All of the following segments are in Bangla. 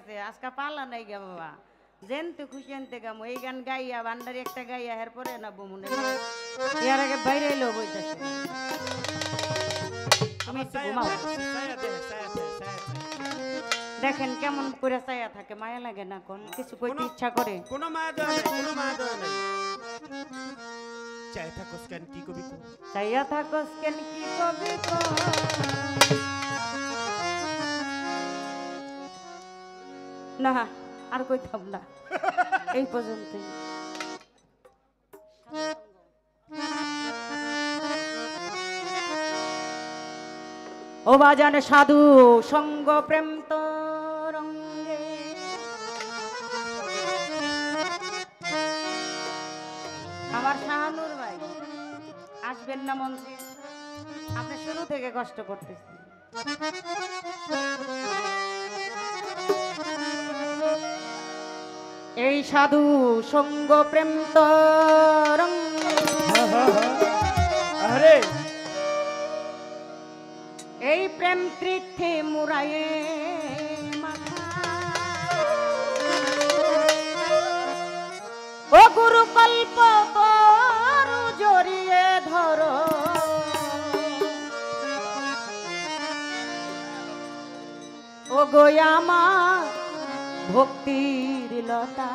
গেছে আজকে পালা নাই গে বাবা যেনতে খুশি আনতে গামো এই গান গাইয়া ভান্ডারি একটা গাইয়া এরপরে না বমুনে এর আগে বাইরে এলো বইতেছে আমি একটু ঘুমাও দেখেন কেমন করে চাইয়া থাকে মায়া লাগে না কোন কিছু কইতে ইচ্ছা করে কোনো মায়া দেয় না কোনো মায়া দেয় না চাইয়া থাকোস কেন কি কবি কো চাইয়া থাকোস কেন কি কবি কো না আর কইতাম না এই পর্যন্তই ও বাজান সাধু সঙ্গ প্রেম তরঙ্গে আমার শাহানুর ভাই আসবেন না মঞ্চে আপনি শুরু থেকে কষ্ট করতেছেন এই সাধু সঙ্গ প্রেম তরঙ্গে আরে এই প্রেম তীর্থে মুরায়ে মাথা ও গুরু কল্প তরু জড়িয়ে ধরো ও গোয়ামা ভক্তির লতা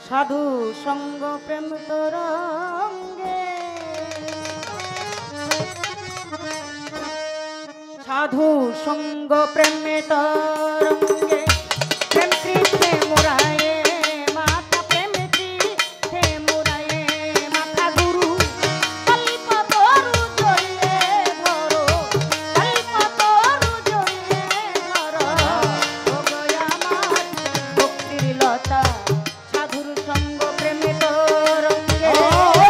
সাধু সঙ্গ প্রেম তরঙ্গে সাধু সঙ্গ প্রেমে তরঙ্গে প্রেম তীর্থে মুরায়ে মাথা প্রেম তীর্থে মুরায়ে মাথা গুরু কল্প তরু জড়িয়ে ধরো কল্প তরু জড়িয়ে ধরো ও গো আমার ভক্তির লতা সাধুর সঙ্গ প্রেমে তরঙ্গে Oh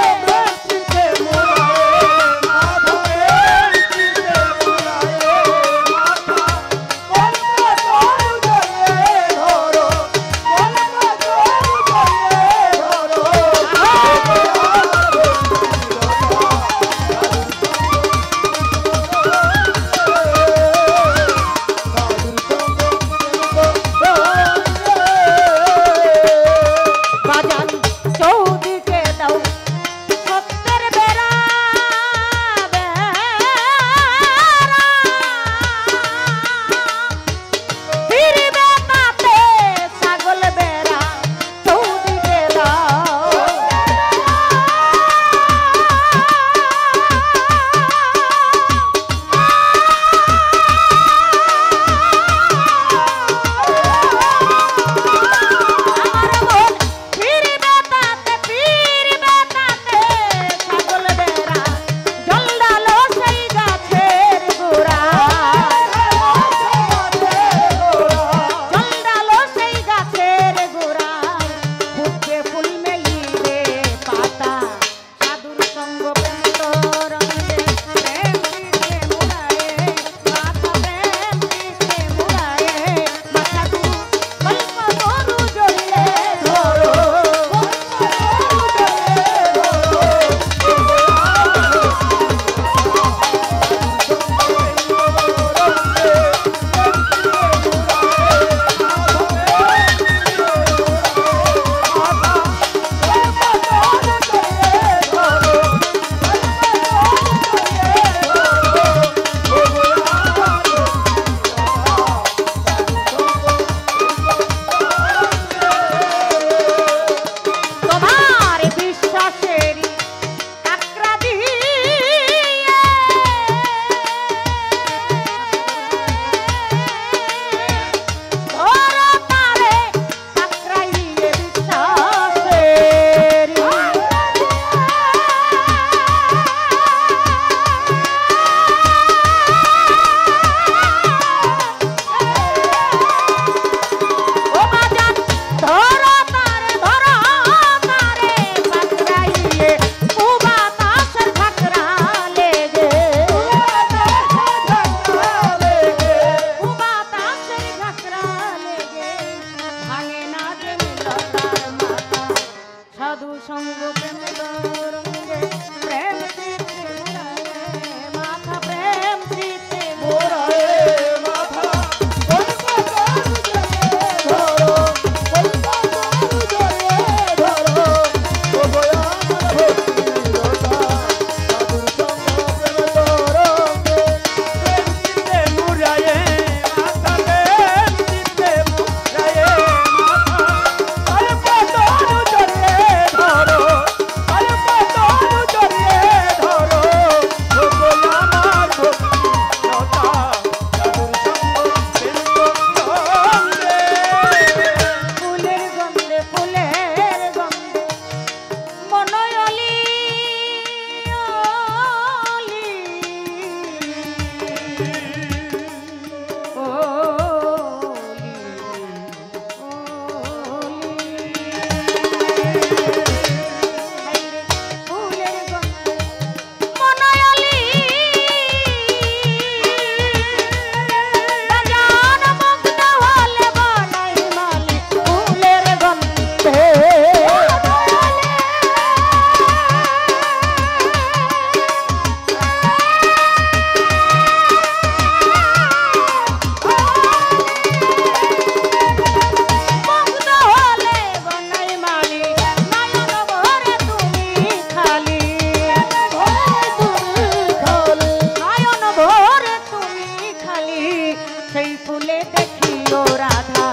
ফুলে দেখি ও রাধা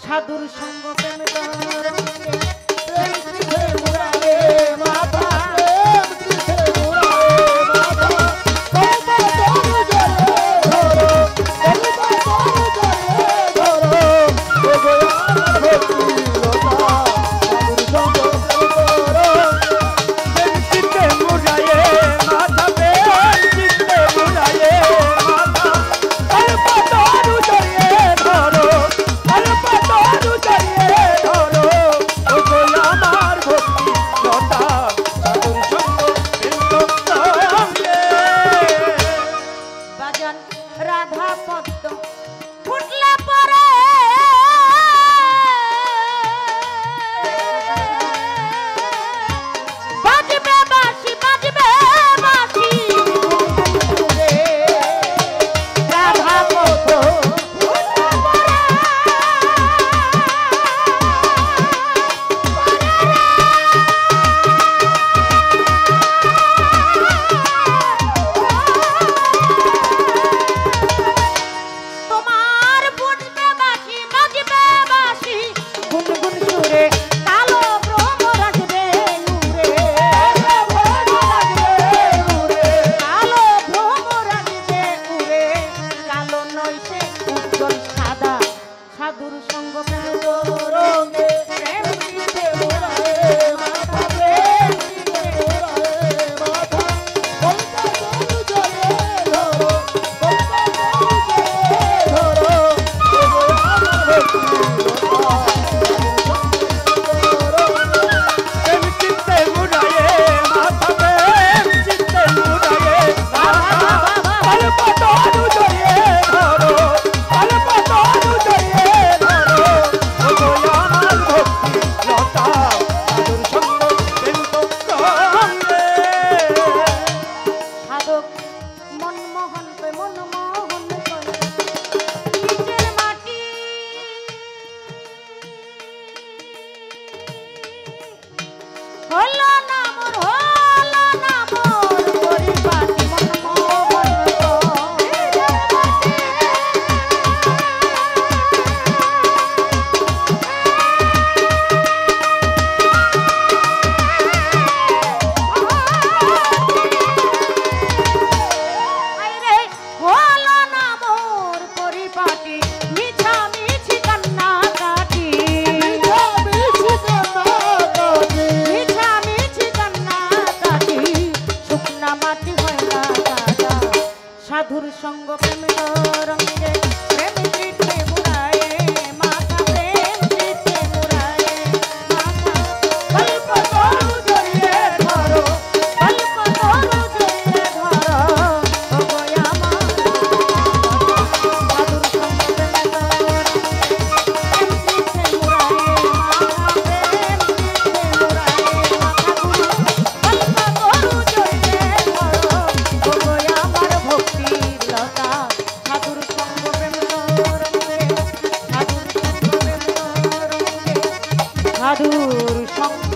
সাধুর সঙ্গ প্রেম তরঙ্গে প্রেম পৃথে মুরারে মাথা প্রেম পৃথে মুরারে মাথা কৌবা তরু জলে ধরো কৌবা তরু জলে ধরো ও গো আমার ভক্তি লতা সাধুর সঙ্গ প্রেম তরঙ্গে প্রেম চিত্তে মুড়ায়ে মাথা প্রেম চিত্তে মুড়ায়ে মাথা অল্প তরু জড়িয়ে ধরো অল্প তরু জড়িয়ে ধরো ও গো আমার ভক্তি লতা সাধুর সঙ্গ প্রেম তরঙ্গে। বাজান রাধা পদ্ম ফুটলে পরে বাজবে বাঁশি বাজবে বাঁশি রাধা পদ্ম ফুটলে পরে তোমার বুঝবে বাঁশি বাজবে বাঁশি গুনগুন সুরে কালো ভ্রমর আসবে নূরে কালো ভ্রমর আসবে উড়ে কালো নইছে উজ্জ্বল সাদা সাধুর সঙ্গ প্রেম তরঙ্গে প্রেম পৃথে মুরারে মাথা প্রেম পৃথে মুরারে মাথা কল্পা তরু জলে ধরো কল্পা তরু জলে ধরো ও গো আমার ভক্তি লতা প্রেম চিত্তে মুড়ায়ে মাথা প্রেম চিত্তে মুড়ায়ে মাথা অল্প তরু জড়িয়ে ধরো অল্প তরু জড়িয়ে ধরো ও গো আমার ভক্তি লতা সাধুর সঙ্গ প্রেম তরঙ্গে। সাধক মনমোহন কই মনমোহন কই নিচের মাটি হলো না মোর পরিপাটি মনমোহন কই নিচের মাটি আইরে হলো না মোর পরিপাটি মিছা মিছি কান্না কাটি মিছা মিছি কান্না কাটি শুকনা মাটি হয় না কাটা সাধুর সঙ্গ প্রেম তরঙ্গে প্রেম পৃথে মুরায়ে মাথা প্রেম পৃথে মুরায়ে মাথা কল্প তরু জড়িয়ে ধরো কল্প তরু জড়িয়ে ধরো ও গো আমার সাধুর সঙ্গ প্রেম তরঙ্গে প্রেম পৃথে মুরায়ে মাথা প্রেম পৃথে মুরায়ে মাথা কল্প তরু জড়িয়ে ধরো ও গো আমার ভক্তি লতা সাধুর সঙ্গ প্রেম তরঙ্গে সাধুর সঙ্গ প্রেম তরঙ্গে সাধুর সঙ্গ